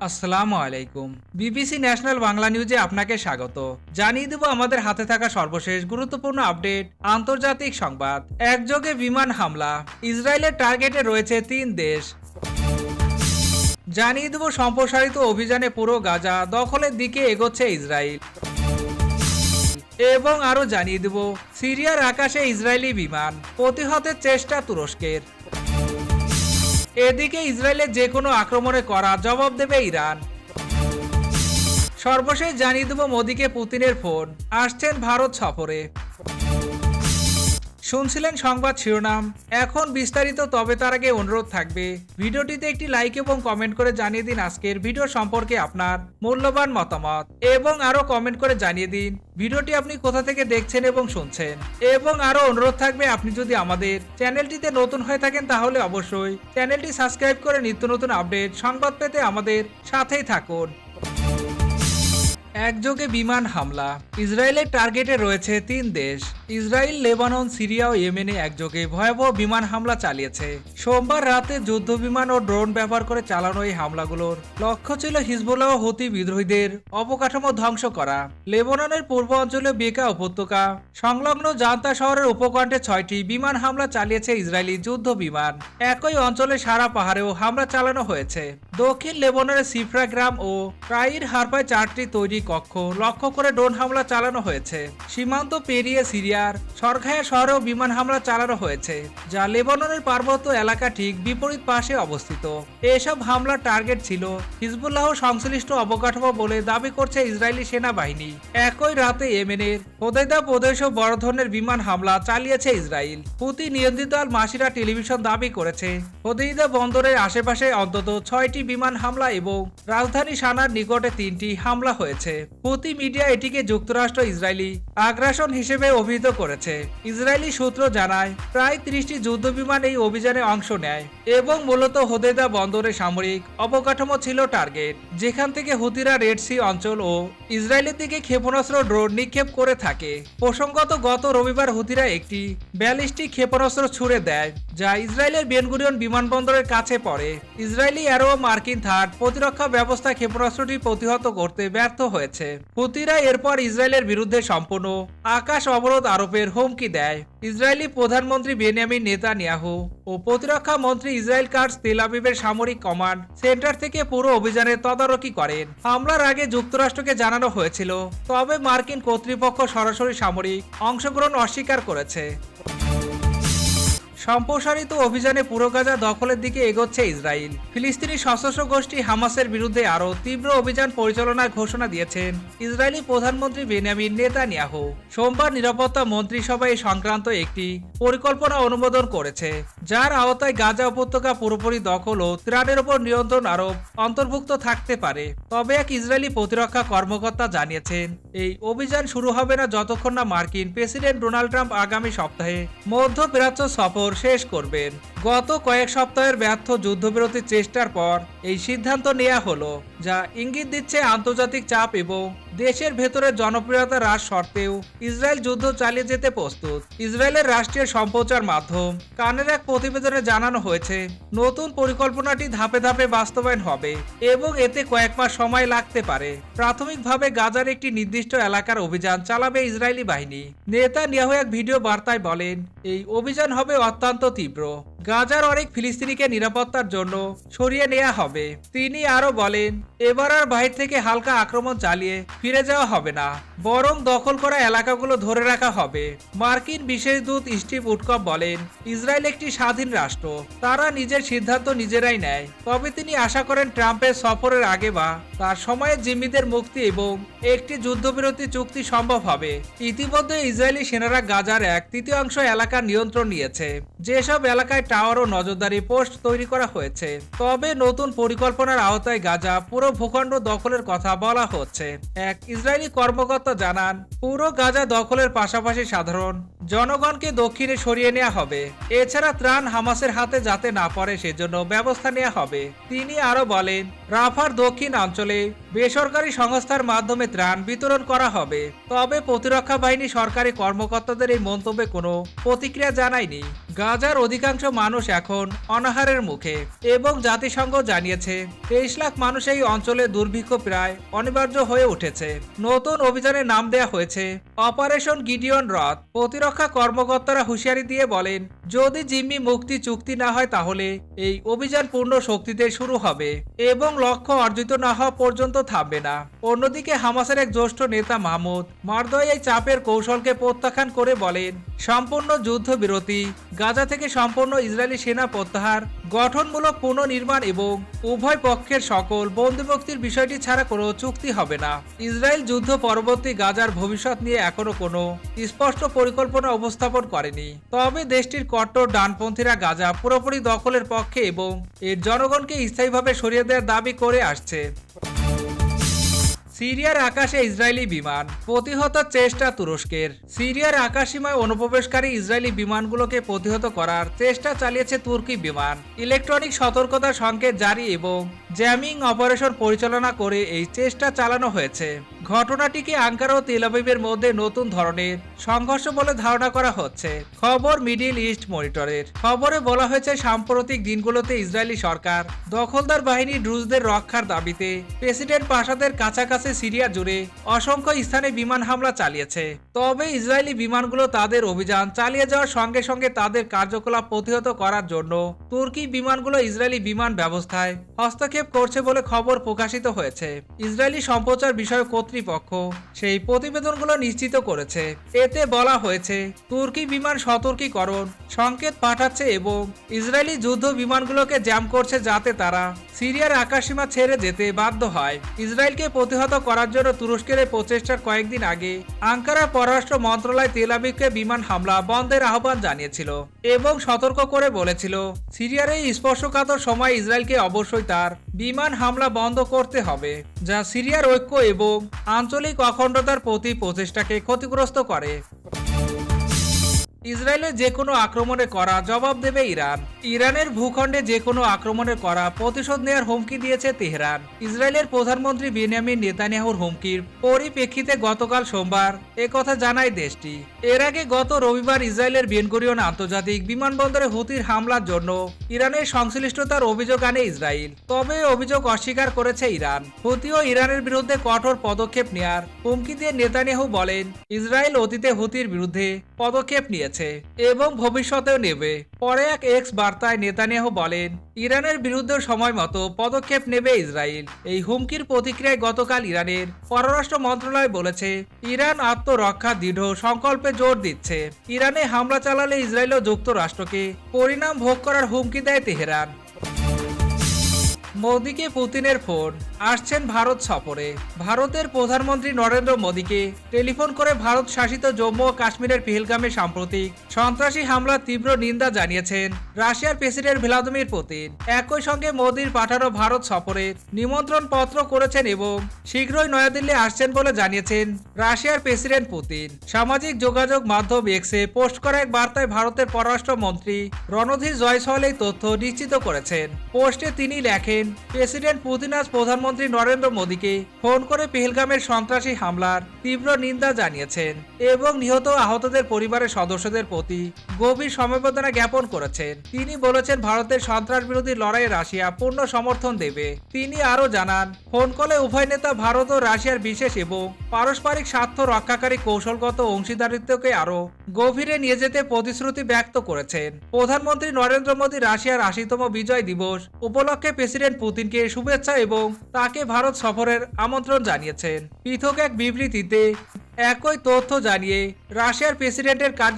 আসসালামু আলাইকুম। BBC national Bangla নিউজে আপনাকে স্বাগত। জানিয়ে দেব আমাদের হাতে থাকা সর্বশেষ গুরুত্বপূর্ণ আপডেট। আন্তর্জাতিক সংবাদ, একযোগে বিমান হামলা, ইসরায়েলের টার্গেটে রয়েছে ৩ দেশ। জানিয়ে দেব সম্প্রসারিত অভিযানে পুরো গাজা দখলের দিকে এগোচ্ছে ইসরায়েল। এবং আরও জানিয়ে দেব সিরিয়ার আকাশে ইসরায়েলি বিমান প্রতিহতের চেষ্টা তুরস্কের। এদিকে ইসরায়েলের যে কোনো আক্রমণে করা জবাব দেবে ইরান। সর্বশেষ জানিয়ে দেব মোদিকে পুতিনের ফোন, আসছেন ভারত সফরে। শুনছিলেন সংবাদ শিরোনাম, এখন বিস্তারিত। তবে তার আগে অনুরোধ থাকবে ভিডিওটিতে একটি লাইক এবং কমেন্ট করে জানিয়ে দিন আজকের ভিডিও সম্পর্কে আপনার মূল্যবান মতামত, এবং আরো কমেন্ট করে জানিয়ে দিন ভিডিওটি আপনি কোথা থেকে দেখছেন এবং শুনছেন। এবং আরো অনুরোধ থাকবে, আপনি যদি আমাদের চ্যানেলটিতে নতুন হয়ে থাকেন তাহলে অবশ্যই চ্যানেলটি সাবস্ক্রাইব করে নিত্য নতুন আপডেট সংবাদ পেতে আমাদের সাথেই থাকুন। একযোগে বিমান হামলা, ইসরায়েলের টার্গেটে রয়েছে ৩ দেশ। ইসরায়েল, লেবানন, সিরিয়া ও ইয়েমেনে একযোগে ভয়াবহ বিমান হামলা চালিয়েছে। সোমবার রাতে যুদ্ধ বিমান ও ড্রোন ব্যবহার করে চালানো এই হামলাগুলোর লক্ষ্য ছিল হিজবুল্লাহ ও হুতি বিদ্রোহীদের অবকাঠামো ধ্বংস করা। লেবাননের পূর্ব অঞ্চলে বেকা উপত্যকা সংলগ্ন জান্তা শহরের উপকণ্ঠে ৬টি বিমান হামলা চালিয়েছে ইসরায়েলি যুদ্ধ বিমান। একই অঞ্চলে সারা পাহাড়েও হামলা চালানো হয়েছে। দক্ষিণ লেবাননের সিফরা গ্রাম ও প্রায়ীর হারপায় ৪টি তৈরি কক্ষ লক্ষ্য করে ড্রোন হামলা চালানো হয়েছে। সীমান্ত পেরিয়ে সিরিয়ার সরখায়া শহরেও বিমান হামলা চালানো হয়েছে, যা লেবাননের পার্বত্য এলাকা ঠিক বিপরীত পাশে অবস্থিত। এসব হামলার টার্গেট ছিল হিজবুল্লাহ সংশ্লিষ্ট অবকাঠামো বলে দাবি করছে ইসরায়েলি সেনাবাহিনী। একই রাতে ইয়েমেনের হোদেইদা প্রদেশেও বড় ধরনের বিমান হামলা চালিয়েছে ইসরায়েল। হুতি নিয়ন্ত্রিত আল মাসিরা টেলিভিশন দাবি করেছে হোদেইদা বন্দরের আশেপাশে অন্তত ৬টি বিমান হামলা এবং রাজধানী সানার নিকটে ৩টি হামলা হয়েছে। হুতি মিডিয়া এটিকে যুক্তরাষ্ট্র ইসরায়েলি আগ্রাসন হিসেবে অভিহিত করেছে। ইসরায়েলি সূত্র জানায় প্রায় ৩০টি যুদ্ধ বিমান এই অভিযানে অংশ নেয় এবং মূলত হোদেদা বন্দরে সামরিক অবকাঠামো ছিল টার্গেট, যেখান থেকে হুতিরা রেড সি অঞ্চল ও ইসরায়েলের দিকে ক্ষেপণাস্ত্র ড্রোন নিক্ষেপ করে থাকে। প্রসঙ্গত, গত রবিবার হুতিরা একটি ব্যালিস্টিক ক্ষেপণাস্ত্র ছুড়ে দেয়, যা ইসরায়েলের বেনগুরিয়ন বিমানবন্দরের কাছে পড়ে। ইসরায়েলি অ্যারো মার্কিন থার্ড প্রতিরক্ষা ব্যবস্থা ক্ষেপণাস্ত্রটি প্রতিহত করতে ব্যর্থ হয়েছে। হুতিরা এরপর ইসরায়েলের বিরুদ্ধে সম্পূর্ণ আকাশ অবরোধ আরোপের হুমকি দেয়। ইসরায়েলি প্রধানমন্ত্রী বেনিয়ামিন নেতানিয়াহু ও প্রতিরক্ষা মন্ত্রী ইসরায়েল কাটজ তেল আবিবের সামরিক কমান্ড সেন্টার থেকে পুরো অভিযানের তদারকি করেন। হামলার আগে যুক্তরাষ্ট্রকে জানানো হয়েছিল, তবে মার্কিন কর্তৃপক্ষ সরাসরি সামরিক অংশগ্রহণ অস্বীকার করেছে। সম্প্রসারিত অভিযানে পুরো গাজা দখলের দিকে এগোচ্ছে ইসরায়েল। ফিলিস্তিনি সশস্ত্র গোষ্ঠী হামাসের বিরুদ্ধে আরও তীব্র অভিযান পরিচালনার ঘোষণা দিয়েছেন ইসরায়েলি প্রধানমন্ত্রী বেনিয়ামিন নেতানিয়াহু। সোমবার নিরাপত্তা মন্ত্রিসভায় এই সংক্রান্ত একটি পরিকল্পনা অনুমোদন করেছে, যার আওতায় গাজা উপত্যকা পুরোপুরি দখল ও ত্রাণের উপর নিয়ন্ত্রণ আরোপ অন্তর্ভুক্ত থাকতে পারে। তবে এক ইসরায়েলি প্রতিরক্ষা কর্মকর্তা জানিয়েছেন এই অভিযান শুরু হবে না যতক্ষণ না মার্কিন প্রেসিডেন্ট ডোনাল্ড ট্রাম্প আগামী সপ্তাহে মধ্যপ্রাচ্য সফর শেষ করবেন। গত কয়েক সপ্তাহের ব্যর্থ যুদ্ধবিরতির চেষ্টার পর এই সিদ্ধান্ত নেওয়া হলো, যা ইঙ্গিত দিচ্ছে আন্তর্জাতিক চাপ এবং দেশের ভেতরে জনপ্রিয়তা হ্রাস সত্ত্বেও ইসরায়েল যুদ্ধ চালিয়ে যেতে প্রস্তুত। ইসরায়েলের রাষ্ট্রীয় সম্প্রচার মাধ্যম কানের এক প্রতিবেদনে জানানো হয়েছে নতুন পরিকল্পনাটি ধাপে ধাপে বাস্তবায়ন হবে এবং এতে কয়েক মাস সময় লাগতে পারে। প্রাথমিকভাবে গাজার একটি নির্দিষ্ট এলাকার অভিযান চালাবে ইসরায়েলি বাহিনী। নেতানিয়াহু এক ভিডিও বার্তায় বলেন, এই অভিযান হবে অত্যন্ত তীব্র। গাজার অনেক ফিলিস্তিনিকে নিরাপত্তার জন্য সরিয়ে নেওয়া হবে। তিনি আরো বলেন, এবার আর বাহির থেকে হালকা আক্রমণ চালিয়ে ফিরে যাওয়া হবে না, বরং দখল করা এলাকাগুলো ধরে রাখা হবে। মার্কিন বিশেষ দূত স্টিভ উডকপ বলেন, ইসরায়েল একটি স্বাধীন রাষ্ট্র, তারা নিজের সিদ্ধান্ত নিজেরাই নেয়। তবে তিনি আশা করেন ট্রাম্পের সফরের আগে বা তার সময়ে জিম্মিদের মুক্তি এবং একটি যুদ্ধবিরতি চুক্তি সম্ভব হবে। ইতিমধ্যে ইসরায়েলি সেনারা গাজার 1/3 এলাকার নিয়ন্ত্রণ নিয়েছে, যেসব এলাকায় টাওয়ার ও নজরদারি পোস্ট তৈরি করা হয়েছে। তবে নতুন পরিকল্পনার আওতায় গাজা পুরো ভূখণ্ড দখলের কথা বলা হচ্ছে। এক ইসরায়েলি কর্মকর্তা জানান, পুরো গাজা দখলের পাশাপাশি সাধারণ জনগণকে দক্ষিণে সরিয়ে নেওয়া হবে। এছাড়া ত্রাণ হামাসের হাতে যাতে না পড়ে সেজন্য ব্যবস্থা নেওয়া হবে। তিনি আরো বলেন, রাফার দক্ষিণ অঞ্চলে বেসরকারি সংস্থার মাধ্যমে ত্রাণ বিতরণ করা হবে। তবে প্রতিরক্ষা বাহিনী সরকারি কর্মকর্তাদের এই মন্তব্যে কোনো প্রতিক্রিয়া জানায়নি। গাজার অধিকাংশ মানুষ এখন অনাহারের মুখে এবং জাতিসংঘ জানিয়েছে 23 লাখ মানুষ এই অঞ্চলে দুর্ভিক্ষ প্রায় অনিবার্য হয়ে উঠেছে। নতুন অভিযানের নাম দেয়া হয়েছে অপারেশন গিডিয়ন রথ। প্রতিরক্ষা কর্মকর্তারা হুঁশিয়ারি দিয়ে বলেন, যদি জিম্মি মুক্তি চুক্তি না হয় তাহলে এই অভিযান পূর্ণ শক্তিতে শুরু হবে এবং লক্ষ্য অর্জিত না হওয়া পর্যন্ত থামবে না। অন্যদিকে হামাসের এক জ্যেষ্ঠ নেতা মাহমুদ মারদয় এই চাপের কৌশলকে প্রত্যাখ্যান করে বলেন, সম্পূর্ণ যুদ্ধবিরতি, গাজা থেকে সম্পূর্ণ ইসরায়েলি সেনা প্রত্যাহার, গঠনমূলক পুনর্নির্মাণ এবং উভয় পক্ষের সকল বন্দীমুক্তির বিষয়টি ছাড়া কোনো চুক্তি হবে না। ইসরায়েল যুদ্ধ পরবর্তী গাজার ভবিষ্যৎ নিয়ে এখনো কোনো স্পষ্ট পরিকল্পনা উপস্থাপন করেনি। তবে দেশটির কট্টর ডানপন্থীরা গাজা পুরোপুরি দখলের পক্ষে এবং এর জনগণকে স্থায়ীভাবে সরিয়ে দেওয়ার দাবি করে আসছে। সিরিয়ার আকাশে ইসরায়েলি বিমান, প্রতিহত চেষ্টা তুরস্কের। সিরিয়ার আকাশসীমায় অনুপ্রবেশকারী ইসরায়েলি বিমানগুলোকে প্রতিহত করার চেষ্টা চালিয়েছে তুর্কি বিমান। ইলেকট্রনিক সতর্কতা সংকেত জারি এবং জ্যামিং অপারেশন পরিচালনা করে এই চেষ্টা চালানো হয়েছে। ঘটনাটিকে আঙ্কারা ও তেল আবিবের মধ্যে নতুন ধরনের সংঘর্ষ বলে ধারণা করা হচ্ছে। খবর মিডল ইস্ট মনিটরের। খবরে বলা হয়েছে, সাম্প্রতিক দিনগুলোতে ইসরায়েলি সরকার দখলদার বাহিনী ড্রুজদের রক্ষার দাবিতে প্রেসিডেন্ট প্রাসাদের কাছাকাছি সিরিয়া জুড়ে অসংখ্য স্থানে বিমান হামলা চালিয়েছে। তবে ইসরায়েলি বিমানগুলো তাদের অভিযান চালিয়ে যাওয়ার সঙ্গে সঙ্গে তাদের কার্যকলাপ প্রতিহত করার জন্য তুর্কি বিমানগুলো ইসরায়েলি বিমান ব্যবস্থায় হস্তক্ষেপ করছে বলে খবর প্রকাশিত হয়েছে। ইসরায়েলি সম্প্রচার বিষয়ক কর্তৃপক্ষ সেই প্রতিবেদনগুলো নিশ্চিত করেছে। এতে বলা হয়েছে, তুর্কি বিমান সতর্কীকরণ সংকেত পাঠাচ্ছে এবং ইসরায়েলি যুদ্ধ বিমানগুলোকে জ্যাম করছে যাতে তারা সিরিয়ার আকাশসীমা ছেড়ে যেতে বাধ্য হয়। ইসরায়েলকে প্রতিহত করার জন্য তুরস্কের এই প্রচেষ্টার কয়েকদিন আগে আঙ্কারা পররাষ্ট্র মন্ত্রণালয় তেল আবিবকে বিমান হামলা বন্ধের আহ্বান জানিয়েছিল এবং সতর্ক করে বলেছিল, সিরিয়ার এই স্পর্শকাতর সময় ইসরায়েলকে অবশ্যই তার বিমান হামলা বন্ধ করতে হবে, যা সিরিয়ার ঐক্য এবং আঞ্চলিক অখণ্ডতার প্রতি প্রচেষ্টাকে ক্ষতিগ্রস্ত করে। ইসরায়েলের যে কোনো আক্রমণে করা জবাব দেবে ইরান। ইরানের ভূখণ্ডে যে কোনো আক্রমণের করা প্রতিশোধ নেওয়ার হুমকি দিয়েছে তেহরান। ইসরায়েলের প্রধানমন্ত্রী বেনিয়ামিন নেতানিয়াহুর হুমকির পরিপ্রেক্ষিতে গতকাল সোমবার একথা জানায় দেশটি। এর আগে গত রবিবার ইসরায়েলের বেন গুরিয়ন আন্তর্জাতিক বিমানবন্দরে হুতির হামলার জন্য ইরানের সংশ্লিষ্টতার অভিযোগ আনে ইসরায়েল। তবে অভিযোগ অস্বীকার করেছে ইরান। হুতি ও ইরানের বিরুদ্ধে কঠোর পদক্ষেপ নেয়ার হুমকি দিয়ে নেতানিয়াহু বলেন, ইসরায়েল অতীতে হুতির বিরুদ্ধে পদক্ষেপ নিয়েছে এবং ভবিষ্যতেও নেবে। পরে এক এক্স বার্তায় নেতানিয়াহু বলেন, ইরানের বিরুদ্ধে সময় মতো পদক্ষেপ নেবে ইসরায়েল। এই হুমকির প্রতিক্রিয়ায় গতকাল ইরানের পররাষ্ট্র মন্ত্রণালয় বলেছে, ইরান আত্মরক্ষা দৃঢ় সংকল্পে জোর দিচ্ছে। ইরানে হামলা চালালে ইসরায়েল ও যুক্তরাষ্ট্রকে পরিণাম ভোগ করার হুমকি দেয় তেহরান। মোদিকে পুতিনের ফোন, আসছেন ভারত সফরে। ভারতের প্রধানমন্ত্রী নরেন্দ্র মোদিকে টেলিফোন করে ভারত শাসিত জম্মু ও কাশ্মীরের পেহেলগামে সাম্প্রতিক সন্ত্রাসী হামলার তীব্র নিন্দা জানিয়েছেন রাশিয়ার প্রেসিডেন্ট ভ্লাদিমির পুতিন। একই সঙ্গে মোদির পাঠানো ভারত সফরের নিমন্ত্রণ পত্র করেছেন এবং শীঘ্রই নয়াদিল্লি আসছেন বলে জানিয়েছেন রাশিয়ার প্রেসিডেন্ট পুতিন। সামাজিক যোগাযোগ মাধ্যম এক্সে পোস্ট করা এক বার্তায় ভারতের পররাষ্ট্রমন্ত্রী রণধীর জয়সওয়াল এই তথ্য নিশ্চিত করেছেন। পোস্টে তিনি লেখেন, প্রেসিডেন্ট পুতিন আজ প্রধানমন্ত্রী নরেন্দ্র মোদিকে ফোন করে পেহেলগামের সন্ত্রাসী হামলার তীব্র নিন্দা জানিয়েছেন এবং নিহত আহতদের পরিবারের সদস্যদের প্রতি গভীর সমবেদনা জ্ঞাপন করেছেন। তিনি বলেছেন, ভারতের সন্ত্রাস বিরোধী লড়াইয়ে রাশিয়া পূর্ণ সমর্থন দেবে। তিনি আরও জানান, ফোন কলে উভয় নেতা ভারত ও রাশিয়ার বিশেষ এবং পারস্পরিক স্বার্থ রক্ষাকারী কৌশলগত অংশীদারিত্বকে আরও গভীরে নিয়ে যেতে প্রতিশ্রুতি ব্যক্ত করেছেন। প্রধানমন্ত্রী নরেন্দ্র মোদী রাশিয়ার ৮০তম বিজয় দিবস উপলক্ষে প্রেসিডেন্ট পুতিনকে শুভেচ্ছা এবং তাকে ভারত সফরের আমন্ত্রণ জানিয়েছেন। পৃথক এক বিবৃতিতে একই তথ্য জানিয়ে রাশিয়ার প্রেসিডেন্টের কার্য